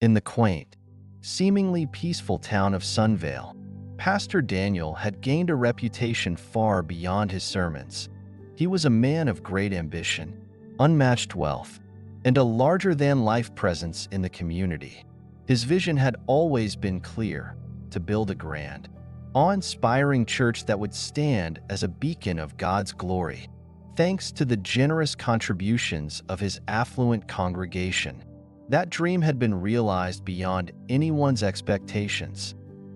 In the quaint, seemingly peaceful town of Sunvale, Pastor Daniel had gained a reputation far beyond his sermons. He was a man of great ambition, unmatched wealth, and a larger-than-life presence in the community. His vision had always been clear: to build a grand, awe-inspiring church that would stand as a beacon of God's glory. Thanks to the generous contributions of his affluent congregation, that dream had been realized beyond anyone's expectations.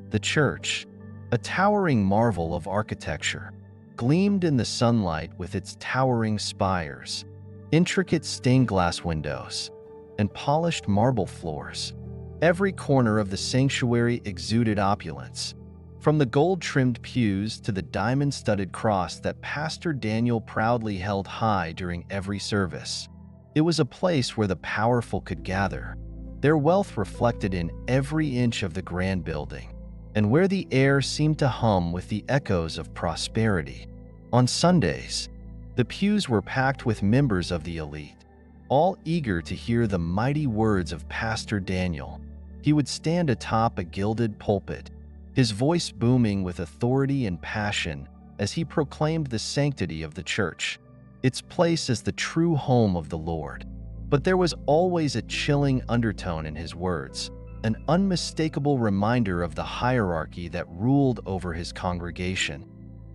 The church, a towering marvel of architecture, gleamed in the sunlight with its towering spires, intricate stained glass windows, and polished marble floors. Every corner of the sanctuary exuded opulence, from the gold-trimmed pews to the diamond-studded cross that Pastor Daniel proudly held high during every service. It was a place where the powerful could gather, their wealth reflected in every inch of the grand building, and where the air seemed to hum with the echoes of prosperity. On Sundays, the pews were packed with members of the elite, all eager to hear the mighty words of Pastor Daniel. He would stand atop a gilded pulpit, his voice booming with authority and passion as he proclaimed the sanctity of the church, its place as the true home of the Lord. But there was always a chilling undertone in his words, an unmistakable reminder of the hierarchy that ruled over his congregation.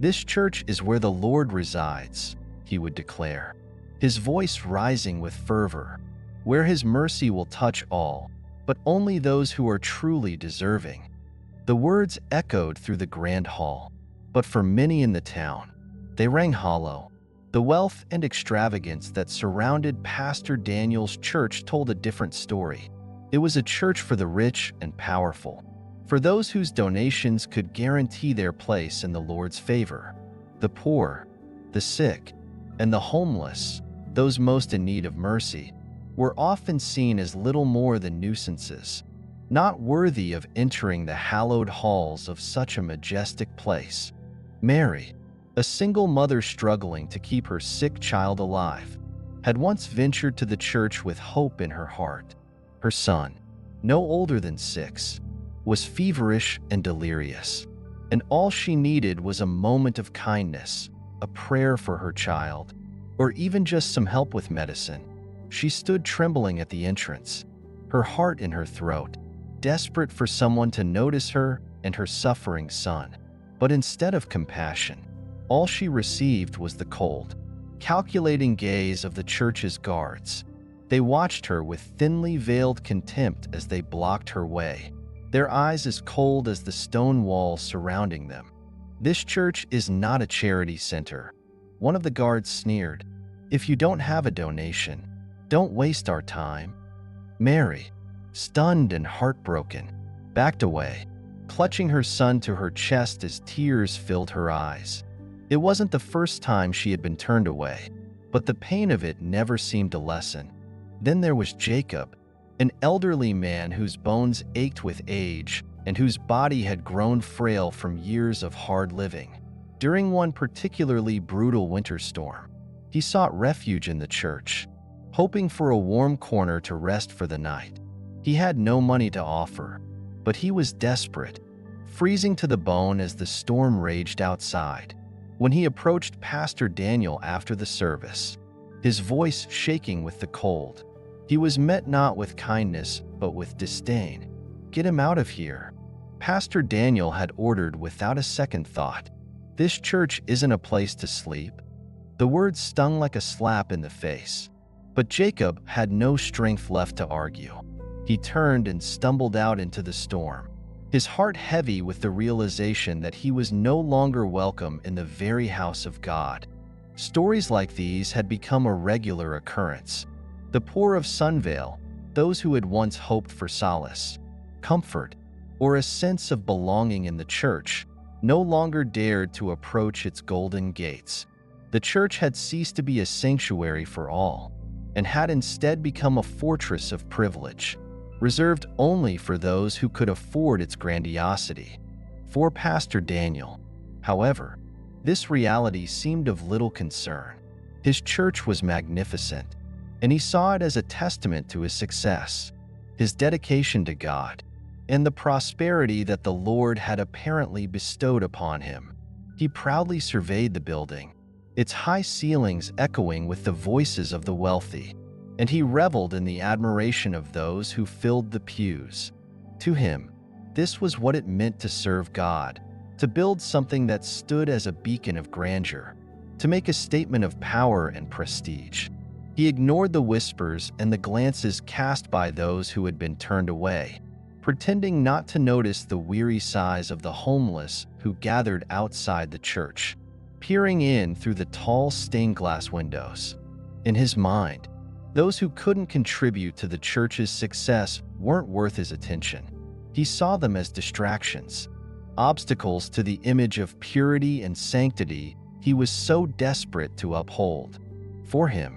"This church is where the Lord resides," he would declare, his voice rising with fervor, "where his mercy will touch all, but only those who are truly deserving." The words echoed through the grand hall, but for many in the town, they rang hollow. The wealth and extravagance that surrounded Pastor Daniel's church told a different story. It was a church for the rich and powerful, for those whose donations could guarantee their place in the Lord's favor. The poor, the sick, and the homeless, those most in need of mercy, were often seen as little more than nuisances, not worthy of entering the hallowed halls of such a majestic place. Mary, a single mother struggling to keep her sick child alive, had once ventured to the church with hope in her heart. Her son, no older than 6, was feverish and delirious, and all she needed was a moment of kindness, a prayer for her child, or even just some help with medicine. She stood trembling at the entrance, her heart in her throat, desperate for someone to notice her and her suffering son. But instead of compassion, all she received was the cold, calculating gaze of the church's guards. They watched her with thinly veiled contempt as they blocked her way, their eyes as cold as the stone walls surrounding them. "This church is not a charity center," one of the guards sneered. "If you don't have a donation, don't waste our time." Mary, stunned and heartbroken, backed away, clutching her son to her chest as tears filled her eyes. It wasn't the first time she had been turned away, but the pain of it never seemed to lessen. Then there was Jacob, an elderly man whose bones ached with age and whose body had grown frail from years of hard living. During one particularly brutal winter storm, he sought refuge in the church, hoping for a warm corner to rest for the night. He had no money to offer, but he was desperate, freezing to the bone as the storm raged outside. When he approached Pastor Daniel after the service, his voice shaking with the cold, he was met not with kindness but with disdain. "Get him out of here," Pastor Daniel had ordered without a second thought. "This church isn't a place to sleep." The words stung like a slap in the face, but Jacob had no strength left to argue. He turned and stumbled out into the storm, his heart heavy with the realization that he was no longer welcome in the very house of God. Stories like these had become a regular occurrence. The poor of Sunvale, those who had once hoped for solace, comfort, or a sense of belonging in the church, no longer dared to approach its golden gates. The church had ceased to be a sanctuary for all, and had instead become a fortress of privilege, reserved only for those who could afford its grandiosity. For Pastor Daniel, however, this reality seemed of little concern. His church was magnificent, and he saw it as a testament to his success. his dedication to God, and the prosperity that the Lord had apparently bestowed upon him. He proudly surveyed the building, its high ceilings echoing with the voices of the wealthy, and he reveled in the admiration of those who filled the pews. To him, this was what it meant to serve God, to build something that stood as a beacon of grandeur, to make a statement of power and prestige. He ignored the whispers and the glances cast by those who had been turned away, pretending not to notice the weary sighs of the homeless who gathered outside the church, peering in through the tall stained glass windows. In his mind, those who couldn't contribute to the church's success weren't worth his attention. He saw them as distractions, obstacles to the image of purity and sanctity he was so desperate to uphold. For him,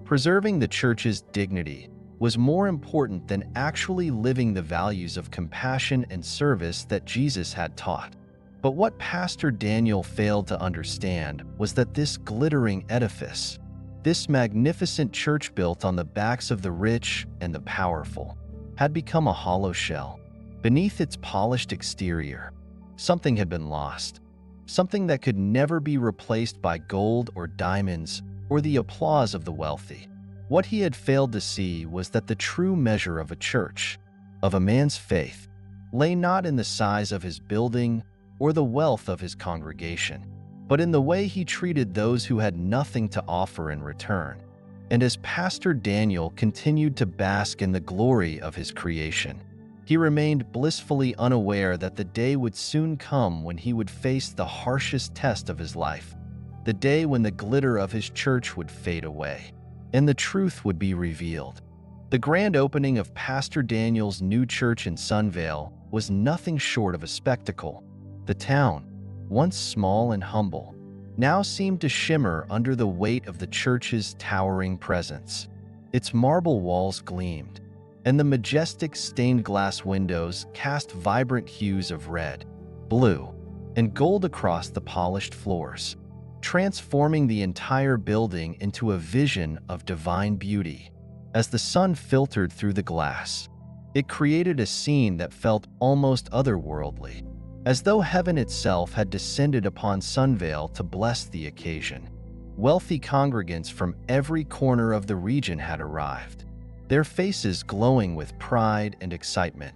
preserving the church's dignity was more important than actually living the values of compassion and service that Jesus had taught. But what Pastor Daniel failed to understand was that this glittering edifice, this magnificent church built on the backs of the rich and the powerful, had become a hollow shell. Beneath its polished exterior, something had been lost, something that could never be replaced by gold or diamonds or the applause of the wealthy. What he had failed to see was that the true measure of a church, of a man's faith, lay not in the size of his building or the wealth of his congregation, but in the way he treated those who had nothing to offer in return. And as Pastor Daniel continued to bask in the glory of his creation, he remained blissfully unaware that the day would soon come when he would face the harshest test of his life, the day when the glitter of his church would fade away, and the truth would be revealed. The grand opening of Pastor Daniel's new church in Sunvale was nothing short of a spectacle. The town, once small and humble, now seemed to shimmer under the weight of the church's towering presence. Its marble walls gleamed, and the majestic stained glass windows cast vibrant hues of red, blue, and gold across the polished floors, transforming the entire building into a vision of divine beauty. As the sun filtered through the glass, it created a scene that felt almost otherworldly, as though heaven itself had descended upon Sunvale to bless the occasion. Wealthy congregants from every corner of the region had arrived, their faces glowing with pride and excitement.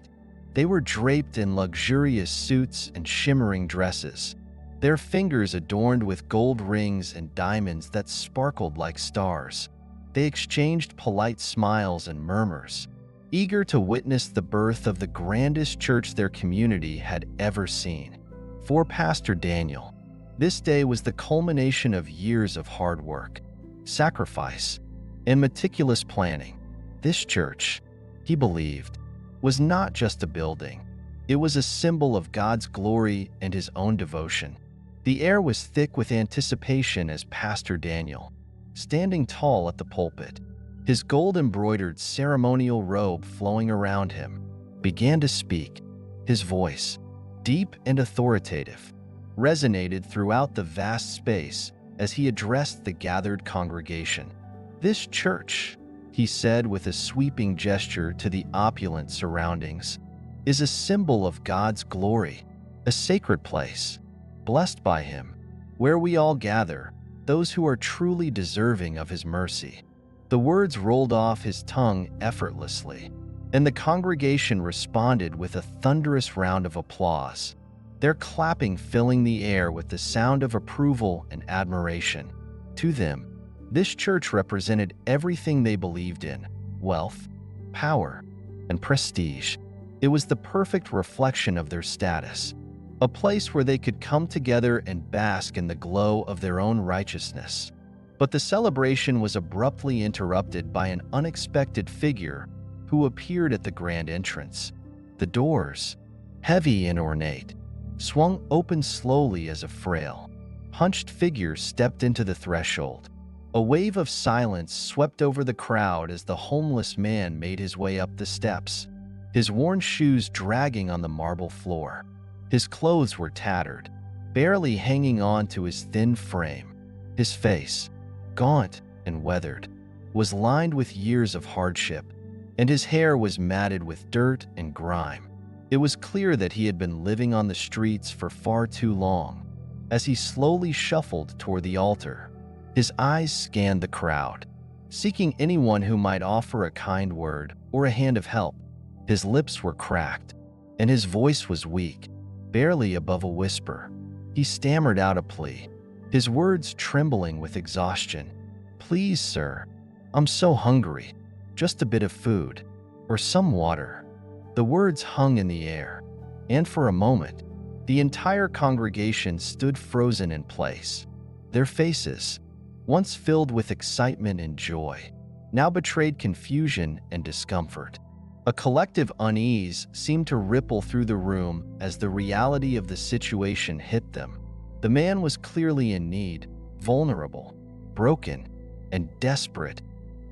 They were draped in luxurious suits and shimmering dresses, their fingers adorned with gold rings and diamonds that sparkled like stars. They exchanged polite smiles and murmurs, eager to witness the birth of the grandest church their community had ever seen. For Pastor Daniel, this day was the culmination of years of hard work, sacrifice, and meticulous planning. This church, he believed, was not just a building. It was a symbol of God's glory and his own devotion. The air was thick with anticipation as Pastor Daniel, standing tall at the pulpit, his gold-embroidered ceremonial robe flowing around him, began to speak. His voice, deep and authoritative, resonated throughout the vast space as he addressed the gathered congregation. "This church," he said with a sweeping gesture to the opulent surroundings, "is a symbol of God's glory, a sacred place, blessed by him, where we all gather, those who are truly deserving of his mercy." The words rolled off his tongue effortlessly, and the congregation responded with a thunderous round of applause, their clapping filling the air with the sound of approval and admiration. To them, this church represented everything they believed in: wealth, power, and prestige. It was the perfect reflection of their status, a place where they could come together and bask in the glow of their own righteousness. But the celebration was abruptly interrupted by an unexpected figure who appeared at the grand entrance. The doors, heavy and ornate, swung open slowly as a frail, hunched figure stepped into the threshold. A wave of silence swept over the crowd as the homeless man made his way up the steps, his worn shoes dragging on the marble floor. His clothes were tattered, barely hanging on to his thin frame. His face, gaunt and weathered, was lined with years of hardship, and his hair was matted with dirt and grime. It was clear that he had been living on the streets for far too long. As he slowly shuffled toward the altar, his eyes scanned the crowd, seeking anyone who might offer a kind word or a hand of help. His lips were cracked, and his voice was weak, barely above a whisper. He stammered out a plea, his words trembling with exhaustion. "Please, sir, I'm so hungry. Just a bit of food, or some water." The words hung in the air, and for a moment, the entire congregation stood frozen in place. Their faces, once filled with excitement and joy, now betrayed confusion and discomfort. A collective unease seemed to ripple through the room as the reality of the situation hit them. The man was clearly in need, vulnerable, broken, and desperate,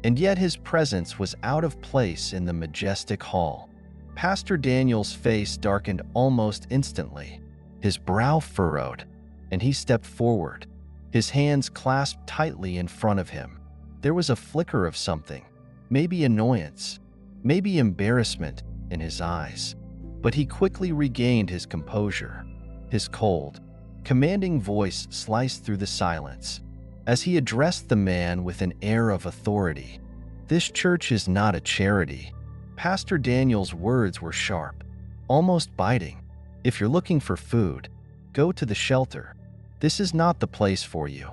and yet his presence was out of place in the majestic hall. Pastor Daniel's face darkened almost instantly, his brow furrowed, and he stepped forward, his hands clasped tightly in front of him. There was a flicker of something, maybe annoyance, maybe embarrassment in his eyes, but he quickly regained his composure. His cold, commanding voice sliced through the silence as he addressed the man with an air of authority. "This church is not a charity." Pastor Daniel's words were sharp, almost biting. "If you're looking for food, go to the shelter. This is not the place for you."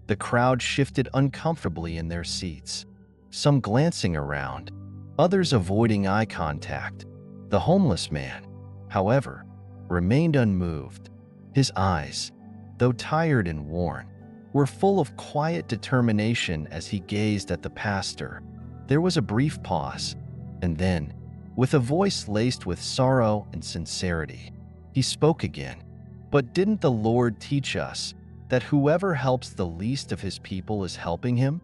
The crowd shifted uncomfortably in their seats, some glancing around, others avoiding eye contact. The homeless man, however, remained unmoved. His eyes, though tired and worn, were full of quiet determination as he gazed at the pastor. There was a brief pause, and then, with a voice laced with sorrow and sincerity, he spoke again. "But didn't the Lord teach us that whoever helps the least of his people is helping him?"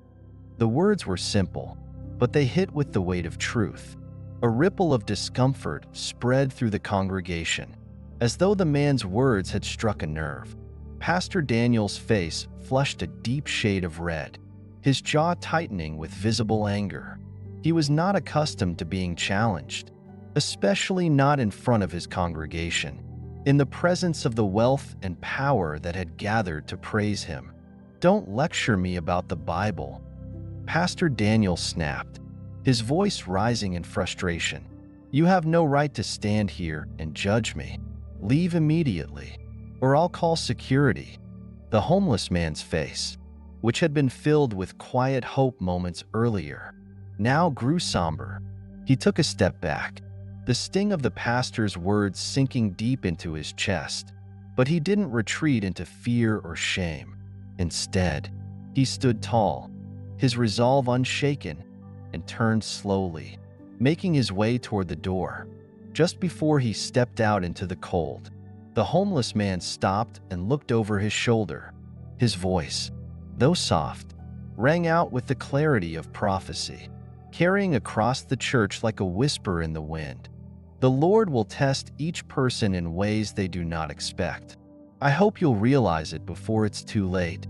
The words were simple, but they hit with the weight of truth. A ripple of discomfort spread through the congregation, as though the man's words had struck a nerve. Pastor Daniel's face flushed a deep shade of red, his jaw tightening with visible anger. He was not accustomed to being challenged, especially not in front of his congregation, in the presence of the wealth and power that had gathered to praise him. "Don't lecture me about the Bible," Pastor Daniel snapped, his voice rising in frustration. "You have no right to stand here and judge me. Leave immediately, or I'll call security." The homeless man's face, which had been filled with quiet hope moments earlier, now grew somber. He took a step back, the sting of the pastor's words sinking deep into his chest. But he didn't retreat into fear or shame. Instead, he stood tall, his resolve unshaken, and turned slowly, making his way toward the door. Just before he stepped out into the cold, the homeless man stopped and looked over his shoulder. His voice, though soft, rang out with the clarity of prophecy, carrying across the church like a whisper in the wind. "The Lord will test each person in ways they do not expect. I hope you'll realize it before it's too late."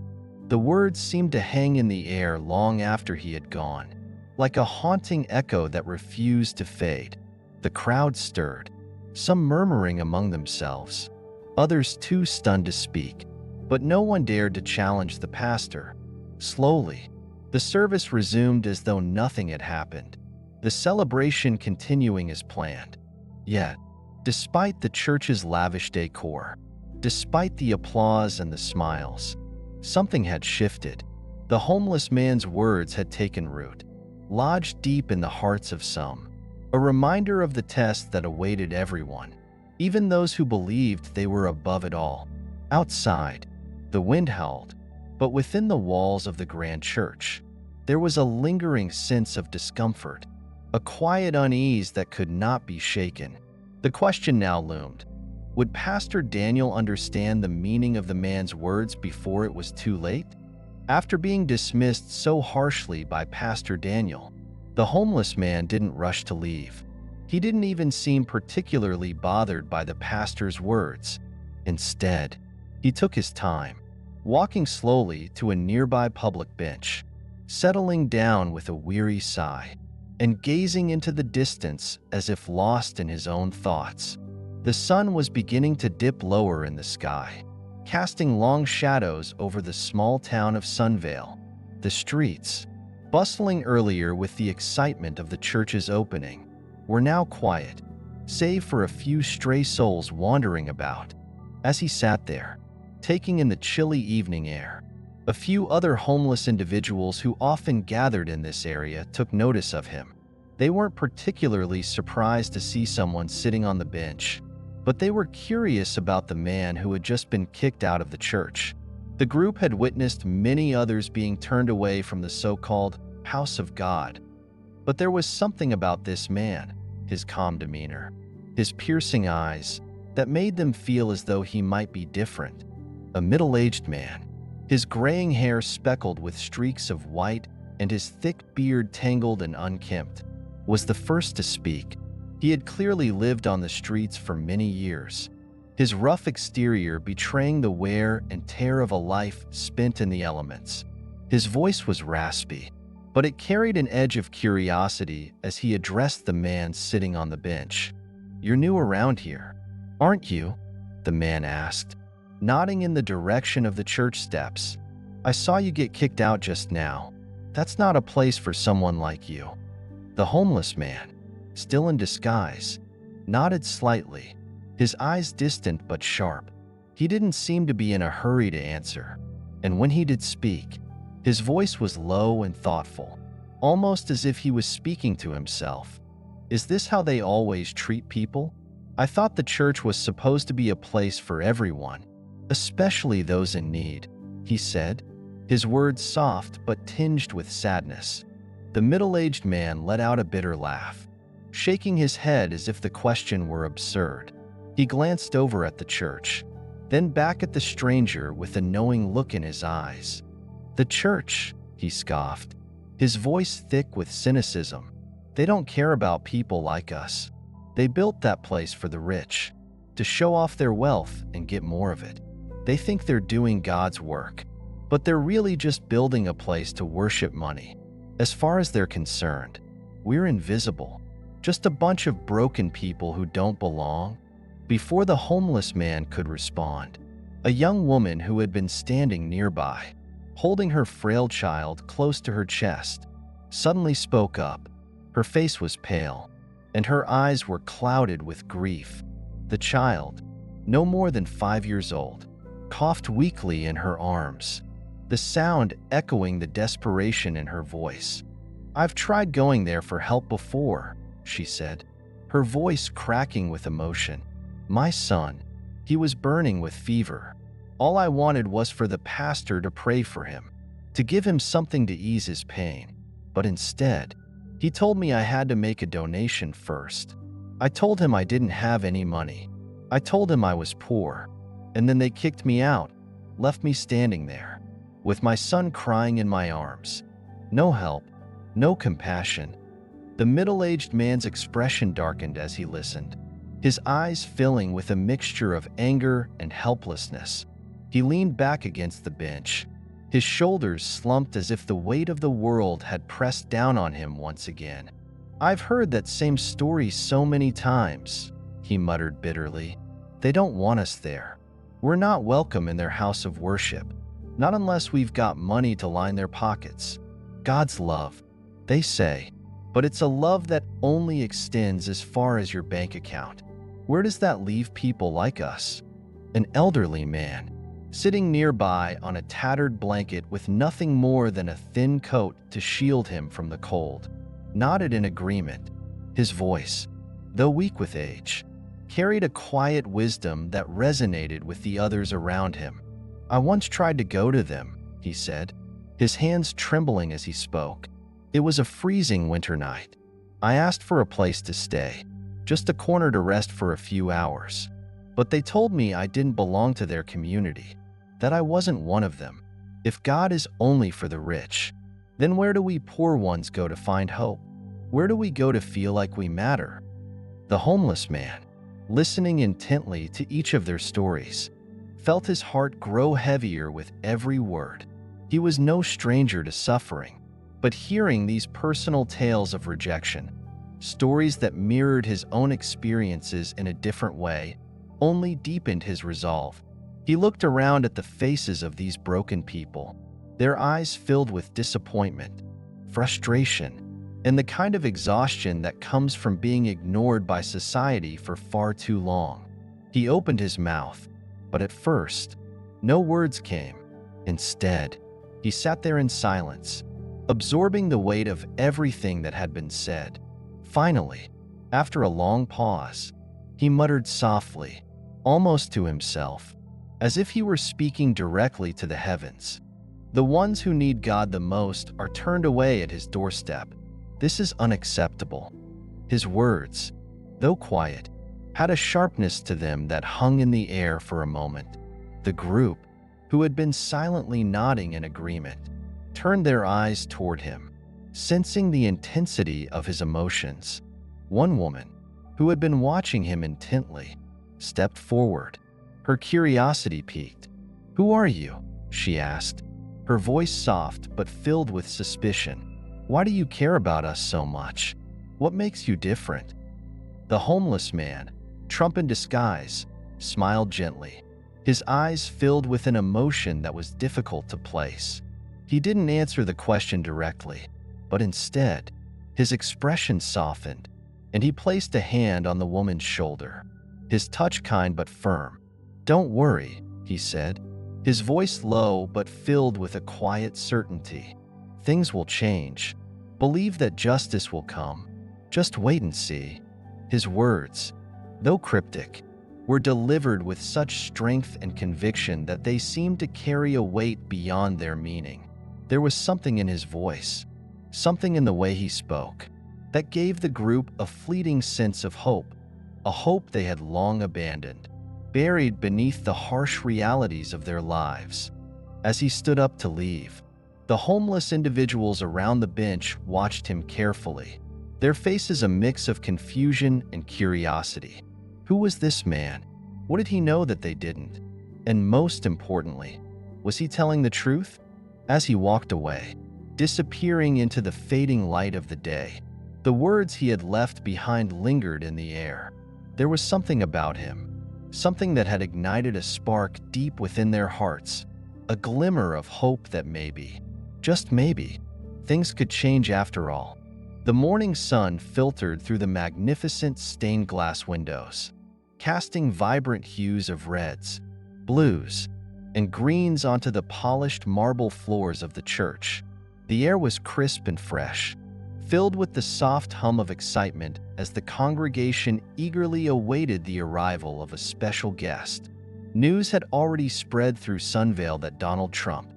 The words seemed to hang in the air long after he had gone, like a haunting echo that refused to fade. The crowd stirred, some murmuring among themselves, others too stunned to speak, but no one dared to challenge the pastor. Slowly, the service resumed as though nothing had happened, the celebration continuing as planned. Yet, despite the church's lavish decor, despite the applause and the smiles, something had shifted. The homeless man's words had taken root, lodged deep in the hearts of some, a reminder of the test that awaited everyone, even those who believed they were above it all. Outside, the wind howled, but within the walls of the grand church, there was a lingering sense of discomfort, a quiet unease that could not be shaken. The question now loomed: would Pastor Daniel understand the meaning of the man's words before it was too late? After being dismissed so harshly by Pastor Daniel, the homeless man didn't rush to leave. He didn't even seem particularly bothered by the pastor's words. Instead, he took his time, walking slowly to a nearby public bench, settling down with a weary sigh. and gazing into the distance as if lost in his own thoughts. The sun was beginning to dip lower in the sky, casting long shadows over the small town of Sunvale. The streets, bustling earlier with the excitement of the church's opening, were now quiet, save for a few stray souls wandering about. As he sat there, taking in the chilly evening air, a few other homeless individuals who often gathered in this area took notice of him. They weren't particularly surprised to see someone sitting on the bench, but they were curious about the man who had just been kicked out of the church. The group had witnessed many others being turned away from the so-called house of God. But there was something about this man, his calm demeanor, his piercing eyes, that made them feel as though he might be different. A middle-aged man, his graying hair speckled with streaks of white and his thick beard tangled and unkempt, was the first to speak. He had clearly lived on the streets for many years, his rough exterior betraying the wear and tear of a life spent in the elements. His voice was raspy, but it carried an edge of curiosity as he addressed the man sitting on the bench. "You're new around here, aren't you?" the man asked, nodding in the direction of the church steps. "I saw you get kicked out just now. That's not a place for someone like you." The homeless man, still in disguise, nodded slightly, his eyes distant but sharp. He didn't seem to be in a hurry to answer, and when he did speak, his voice was low and thoughtful, almost as if he was speaking to himself. "Is this how they always treat people? I thought the church was supposed to be a place for everyone, especially those in need," he said, his words soft but tinged with sadness. The middle-aged man let out a bitter laugh, shaking his head as if the question were absurd. He glanced over at the church, then back at the stranger with a knowing look in his eyes. "The church," he scoffed, his voice thick with cynicism. "They don't care about people like us. They built that place for the rich, to show off their wealth and get more of it. They think they're doing God's work, but they're really just building a place to worship money. As far as they're concerned, we're invisible, just a bunch of broken people who don't belong." Before the homeless man could respond, a young woman who had been standing nearby, holding her frail child close to her chest, suddenly spoke up. Her face was pale, and her eyes were clouded with grief. The child, no more than 5 years old, coughed weakly in her arms, the sound echoing the desperation in her voice. "I've tried going there for help before," she said, her voice cracking with emotion. "My son, he was burning with fever. All I wanted was for the pastor to pray for him, to give him something to ease his pain. But instead, he told me I had to make a donation first. I told him I didn't have any money. I told him I was poor. And then they kicked me out, left me standing there, with my son crying in my arms. No help, no compassion." The middle-aged man's expression darkened as he listened, his eyes filling with a mixture of anger and helplessness. He leaned back against the bench, his shoulders slumped as if the weight of the world had pressed down on him once again. "I've heard that same story so many times," he muttered bitterly. "They don't want us there. We're not welcome in their house of worship, not unless we've got money to line their pockets. God's love, they say, but it's a love that only extends as far as your bank account. Where does that leave people like us?" An elderly man, sitting nearby on a tattered blanket with nothing more than a thin coat to shield him from the cold, nodded in agreement. His voice, though weak with age, carried a quiet wisdom that resonated with the others around him. "I once tried to go to them," he said, his hands trembling as he spoke. "It was a freezing winter night. I asked for a place to stay, just a corner to rest for a few hours. But they told me I didn't belong to their community, that I wasn't one of them. If God is only for the rich, then where do we poor ones go to find hope? Where do we go to feel like we matter?" The homeless man, listening intently to each of their stories, felt his heart grow heavier with every word. He was no stranger to suffering. But hearing these personal tales of rejection, stories that mirrored his own experiences in a different way, only deepened his resolve. He looked around at the faces of these broken people, their eyes filled with disappointment, frustration, and the kind of exhaustion that comes from being ignored by society for far too long. He opened his mouth, but at first, no words came. Instead, he sat there in silence, absorbing the weight of everything that had been said. Finally, after a long pause, he muttered softly, almost to himself, as if he were speaking directly to the heavens. "The ones who need God the most are turned away at his doorstep. This is unacceptable." His words, though quiet, had a sharpness to them that hung in the air for a moment. The group, who had been silently nodding in agreement, turned their eyes toward him, sensing the intensity of his emotions. One woman, who had been watching him intently, stepped forward. Her curiosity piqued. "Who are you?" she asked, her voice soft but filled with suspicion. "Why do you care about us so much? What makes you different?" The homeless man, Trump in disguise, smiled gently, his eyes filled with an emotion that was difficult to place. He didn't answer the question directly, but instead, his expression softened, and he placed a hand on the woman's shoulder, his touch kind but firm. "Don't worry," he said, his voice low but filled with a quiet certainty. "Things will change. Believe that justice will come. Just wait and see." His words, though cryptic, were delivered with such strength and conviction that they seemed to carry a weight beyond their meaning. There was something in his voice, something in the way he spoke, that gave the group a fleeting sense of hope, a hope they had long abandoned, buried beneath the harsh realities of their lives. As he stood up to leave, the homeless individuals around the bench watched him carefully, their faces a mix of confusion and curiosity. Who was this man? What did he know that they didn't? And most importantly, was he telling the truth? As he walked away, disappearing into the fading light of the day, the words he had left behind lingered in the air. There was something about him, something that had ignited a spark deep within their hearts, a glimmer of hope that maybe, just maybe, things could change after all. The morning sun filtered through the magnificent stained glass windows, casting vibrant hues of reds, blues, and greens onto the polished marble floors of the church. The air was crisp and fresh, filled with the soft hum of excitement as the congregation eagerly awaited the arrival of a special guest. News had already spread through Sunnyvale that Donald Trump,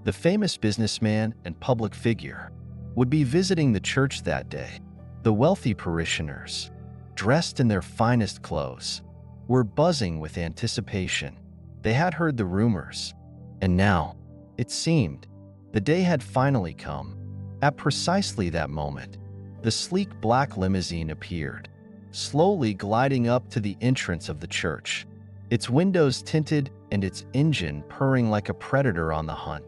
the famous businessman and public figure, would be visiting the church that day. The wealthy parishioners, dressed in their finest clothes, were buzzing with anticipation. They had heard the rumors, and now, it seemed, the day had finally come. At precisely that moment, the sleek black limousine appeared, slowly gliding up to the entrance of the church, its windows tinted and its engine purring like a predator on the hunt.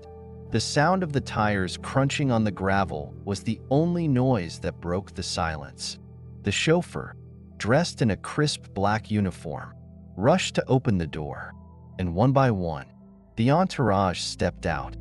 The sound of the tires crunching on the gravel was the only noise that broke the silence. The chauffeur, dressed in a crisp black uniform, rushed to open the door, and one by one, the entourage stepped out.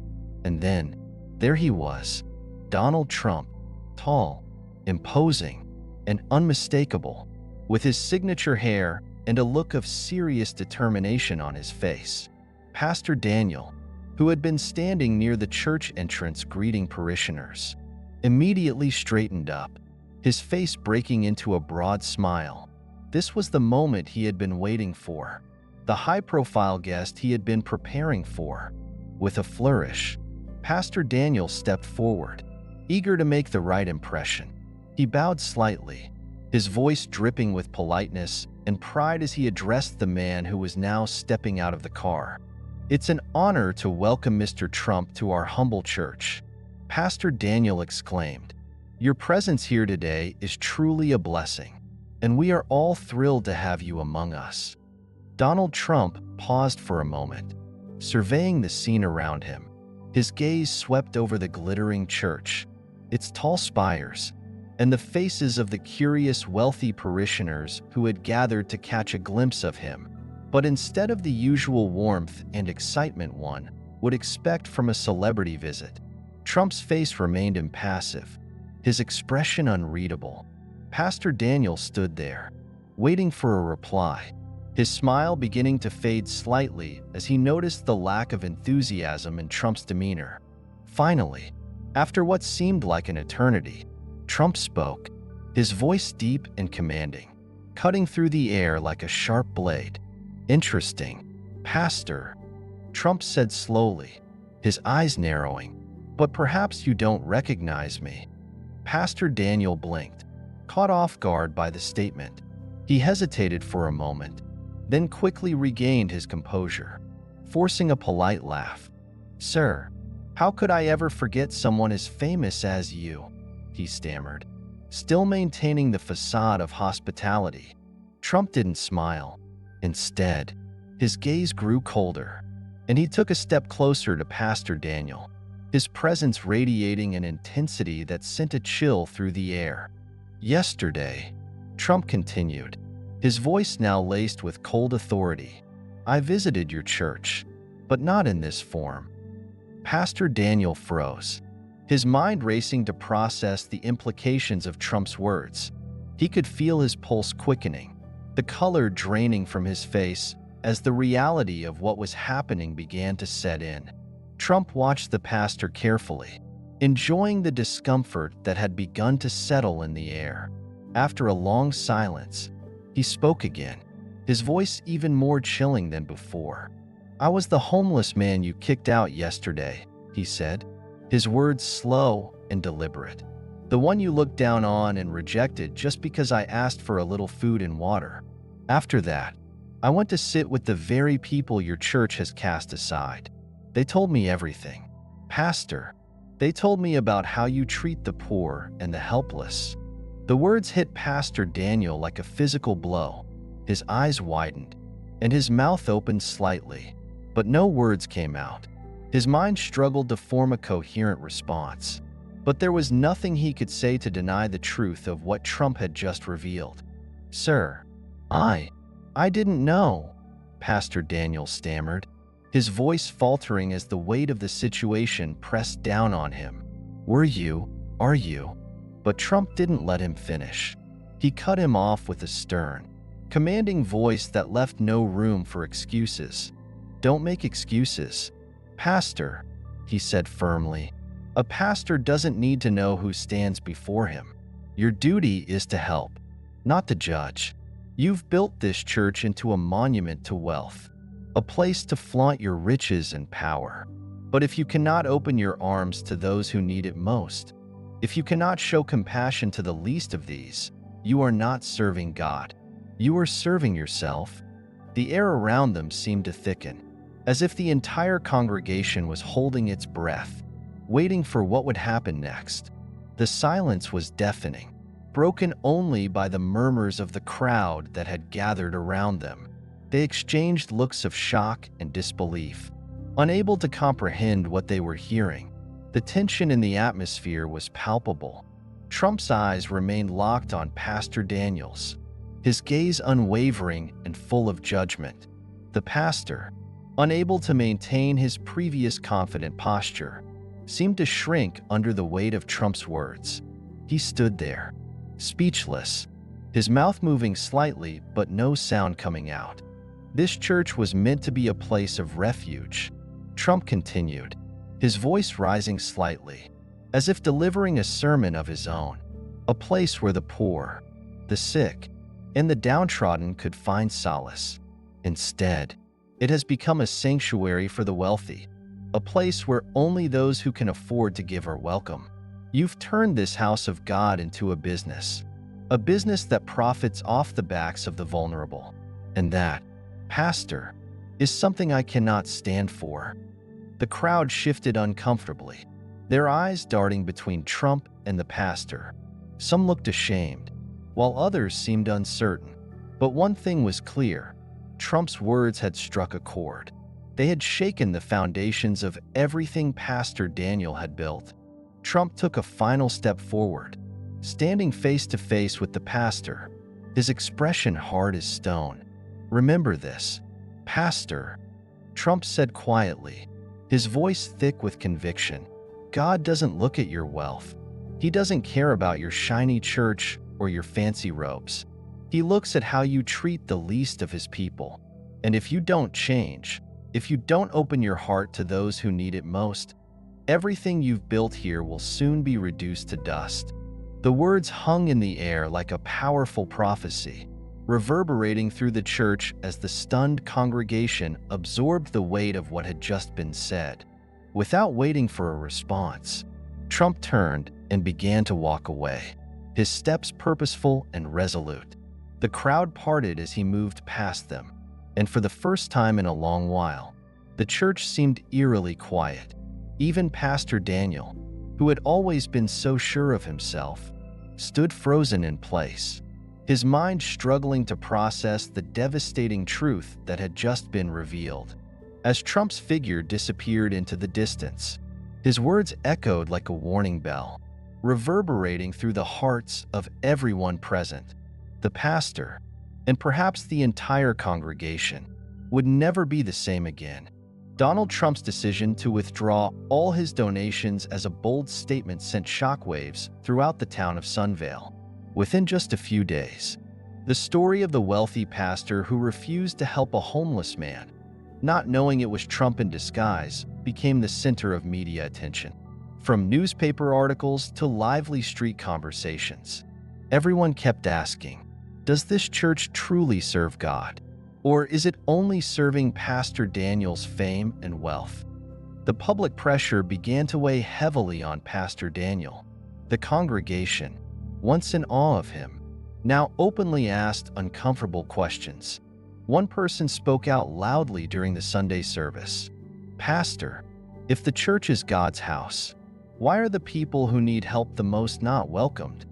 And then, there he was, Donald Trump, tall, imposing, and unmistakable, with his signature hair and a look of serious determination on his face. Pastor Daniel, who had been standing near the church entrance greeting parishioners, immediately straightened up, his face breaking into a broad smile. This was the moment he had been waiting for, the high-profile guest he had been preparing for. With a flourish, Pastor Daniel stepped forward, eager to make the right impression. He bowed slightly, his voice dripping with politeness and pride as he addressed the man who was now stepping out of the car. "It's an honor to welcome Mr. Trump to our humble church," Pastor Daniel exclaimed. "Your presence here today is truly a blessing, and we are all thrilled to have you among us." Donald Trump paused for a moment, surveying the scene around him. His gaze swept over the glittering church, its tall spires, and the faces of the curious, wealthy parishioners who had gathered to catch a glimpse of him. But instead of the usual warmth and excitement one would expect from a celebrity visit, Trump's face remained impassive, his expression unreadable. Pastor Daniel stood there, waiting for a reply, his smile beginning to fade slightly as he noticed the lack of enthusiasm in Trump's demeanor. Finally, after what seemed like an eternity, Trump spoke, his voice deep and commanding, cutting through the air like a sharp blade. "Interesting, Pastor," Trump said slowly, his eyes narrowing. "But perhaps you don't recognize me." Pastor Daniel blinked, caught off guard by the statement. He hesitated for a moment, then quickly regained his composure, forcing a polite laugh. "Sir, how could I ever forget someone as famous as you?" he stammered, still maintaining the facade of hospitality. Trump didn't smile. Instead, his gaze grew colder, and he took a step closer to Pastor Daniel, his presence radiating an intensity that sent a chill through the air. "Yesterday," Trump continued, his voice now laced with cold authority, "I visited your church, but not in this form." Pastor Daniel froze, his mind racing to process the implications of Trump's words. He could feel his pulse quickening, the color draining from his face as the reality of what was happening began to set in. Trump watched the pastor carefully, enjoying the discomfort that had begun to settle in the air. After a long silence, he spoke again, his voice even more chilling than before. "I was the homeless man you kicked out yesterday," he said, his words slow and deliberate. "The one you looked down on and rejected just because I asked for a little food and water. After that, I went to sit with the very people your church has cast aside. They told me everything. Pastor, they told me about how you treat the poor and the helpless." The words hit Pastor Daniel like a physical blow. His eyes widened, and his mouth opened slightly, but no words came out. His mind struggled to form a coherent response, but there was nothing he could say to deny the truth of what Trump had just revealed. "Sir, I didn't know," Pastor Daniel stammered, his voice faltering as the weight of the situation pressed down on him. Are you? But Trump didn't let him finish. He cut him off with a stern, commanding voice that left no room for excuses. "Don't make excuses, Pastor," he said firmly. "A pastor doesn't need to know who stands before him. Your duty is to help, not to judge. You've built this church into a monument to wealth, a place to flaunt your riches and power. But if you cannot open your arms to those who need it most, if you cannot show compassion to the least of these, you are not serving God. You are serving yourself." The air around them seemed to thicken, as if the entire congregation was holding its breath, waiting for what would happen next. The silence was deafening, broken only by the murmurs of the crowd that had gathered around them. They exchanged looks of shock and disbelief, unable to comprehend what they were hearing. The tension in the atmosphere was palpable. Trump's eyes remained locked on Pastor Daniel's, his gaze unwavering and full of judgment. The pastor, unable to maintain his previous confident posture, seemed to shrink under the weight of Trump's words. He stood there, speechless, his mouth moving slightly but no sound coming out. "This church was meant to be a place of refuge," Trump continued, his voice rising slightly, as if delivering a sermon of his own. "A place where the poor, the sick, and the downtrodden could find solace. Instead, it has become a sanctuary for the wealthy, a place where only those who can afford to give are welcome. You've turned this house of God into a business that profits off the backs of the vulnerable. And that, Pastor, is something I cannot stand for." The crowd shifted uncomfortably, their eyes darting between Trump and the pastor. Some looked ashamed, while others seemed uncertain. But one thing was clear: Trump's words had struck a chord. They had shaken the foundations of everything Pastor Daniel had built. Trump took a final step forward, standing face to face with the pastor, his expression hard as stone. "Remember this, Pastor," Trump said quietly, his voice thick with conviction. "God doesn't look at your wealth. He doesn't care about your shiny church or your fancy robes. He looks at how you treat the least of his people. And if you don't change, if you don't open your heart to those who need it most, everything you've built here will soon be reduced to dust." The words hung in the air like a powerful prophecy, reverberating through the church as the stunned congregation absorbed the weight of what had just been said. Without waiting for a response, Trump turned and began to walk away, his steps purposeful and resolute. The crowd parted as he moved past them, and for the first time in a long while, the church seemed eerily quiet. Even Pastor Daniel, who had always been so sure of himself, stood frozen in place, his mind struggling to process the devastating truth that had just been revealed. As Trump's figure disappeared into the distance, his words echoed like a warning bell, reverberating through the hearts of everyone present. The pastor, and perhaps the entire congregation, would never be the same again. Donald Trump's decision to withdraw all his donations as a bold statement sent shockwaves throughout the town of Sunvale. Within just a few days, the story of the wealthy pastor who refused to help a homeless man, not knowing it was Trump in disguise, became the center of media attention. From newspaper articles to lively street conversations, everyone kept asking, does this church truly serve God? Or is it only serving Pastor Daniel's fame and wealth? The public pressure began to weigh heavily on Pastor Daniel. The congregation, once in awe of him, now openly asked uncomfortable questions. One person spoke out loudly during the Sunday service. "Pastor, if the church is God's house, why are the people who need help the most not welcomed?"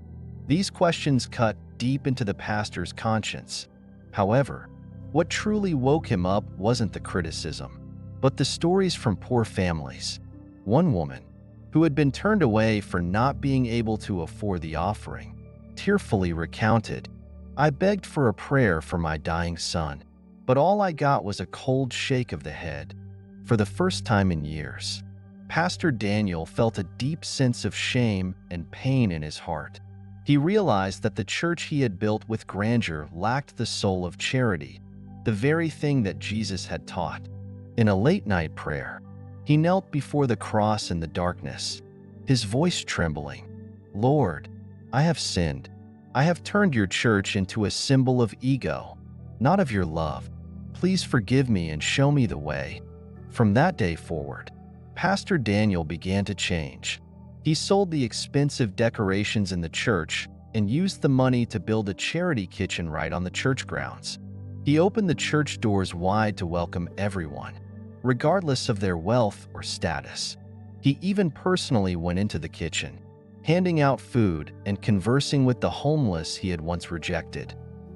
These questions cut deep into the pastor's conscience. However, what truly woke him up wasn't the criticism, but the stories from poor families. One woman, who had been turned away for not being able to afford the offering, tearfully recounted, "I begged for a prayer for my dying son, but all I got was a cold shake of the head." For the first time in years, Pastor Daniel felt a deep sense of shame and pain in his heart. He realized that the church he had built with grandeur lacked the soul of charity, the very thing that Jesus had taught. In a late-night prayer, he knelt before the cross in the darkness, his voice trembling. "Lord, I have sinned. I have turned your church into a symbol of ego, not of your love. Please forgive me and show me the way." From that day forward, Pastor Daniel began to change. He sold the expensive decorations in the church and used the money to build a charity kitchen right on the church grounds. He opened the church doors wide to welcome everyone, regardless of their wealth or status. He even personally went into the kitchen, handing out food and conversing with the homeless he had once rejected.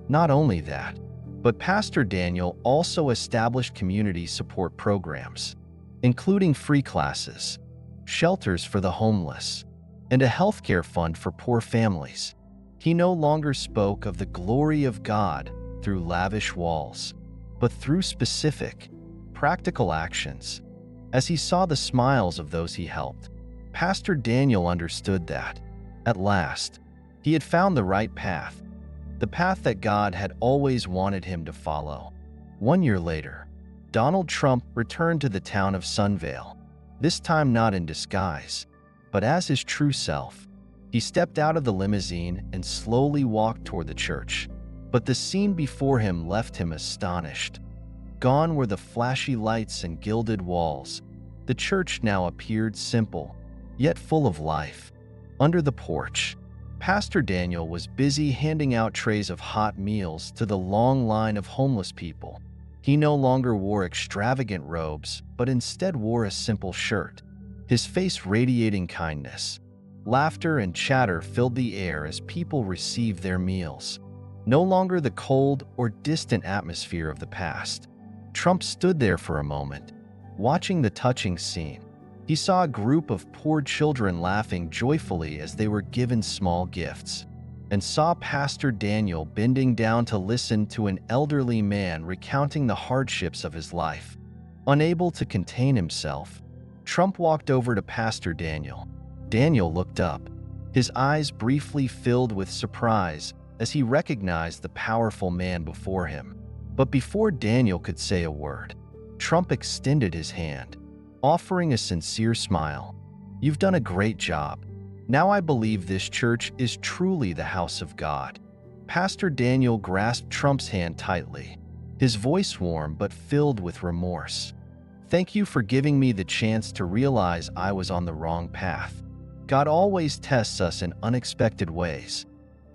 Not only that, but Pastor Daniel also established community support programs, including free classes, shelters for the homeless, and a healthcare fund for poor families. He no longer spoke of the glory of God through lavish walls, but through specific, practical actions. As he saw the smiles of those he helped, Pastor Daniel understood that, at last, he had found the right path, the path that God had always wanted him to follow. 1 year later, Donald Trump returned to the town of Sunvale, this time not in disguise, but as his true self. He stepped out of the limousine and slowly walked toward the church. But the scene before him left him astonished. Gone were the flashy lights and gilded walls. The church now appeared simple, yet full of life. Under the porch, Pastor Daniel was busy handing out trays of hot meals to the long line of homeless people. He no longer wore extravagant robes, but instead wore a simple shirt, his face radiating kindness. Laughter and chatter filled the air as people received their meals. No longer the cold or distant atmosphere of the past. Trump stood there for a moment, watching the touching scene, He saw a group of poor children laughing joyfully as they were given small gifts, and saw Pastor Daniel bending down to listen to an elderly man recounting the hardships of his life. Unable to contain himself, Trump walked over to Pastor Daniel. Daniel looked up, his eyes briefly filled with surprise as he recognized the powerful man before him. But before Daniel could say a word, Trump extended his hand, offering a sincere smile. "You've done a great job. Now I believe this church is truly the house of God." Pastor Daniel grasped Trump's hand tightly, his voice warm but filled with remorse. "Thank you for giving me the chance to realize I was on the wrong path. God always tests us in unexpected ways,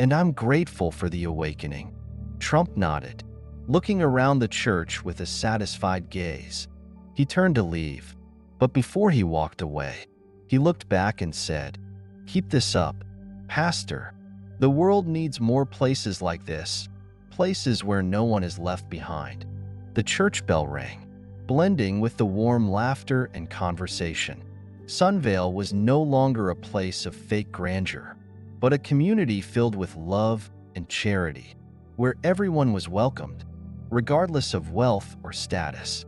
and I'm grateful for the awakening." Trump nodded, looking around the church with a satisfied gaze. He turned to leave, but before he walked away, he looked back and said, "Keep this up, Pastor. The world needs more places like this, places where no one is left behind." The church bell rang, blending with the warm laughter and conversation. Sunvale was no longer a place of fake grandeur, but a community filled with love and charity, where everyone was welcomed, regardless of wealth or status.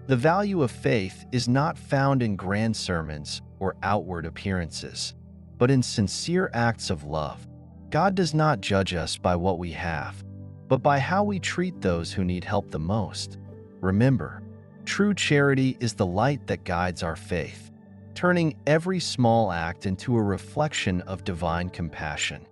The value of faith is not found in grand sermons or outward appearances, but in sincere acts of love. God does not judge us by what we have, but by how we treat those who need help the most. Remember, true charity is the light that guides our faith, turning every small act into a reflection of divine compassion.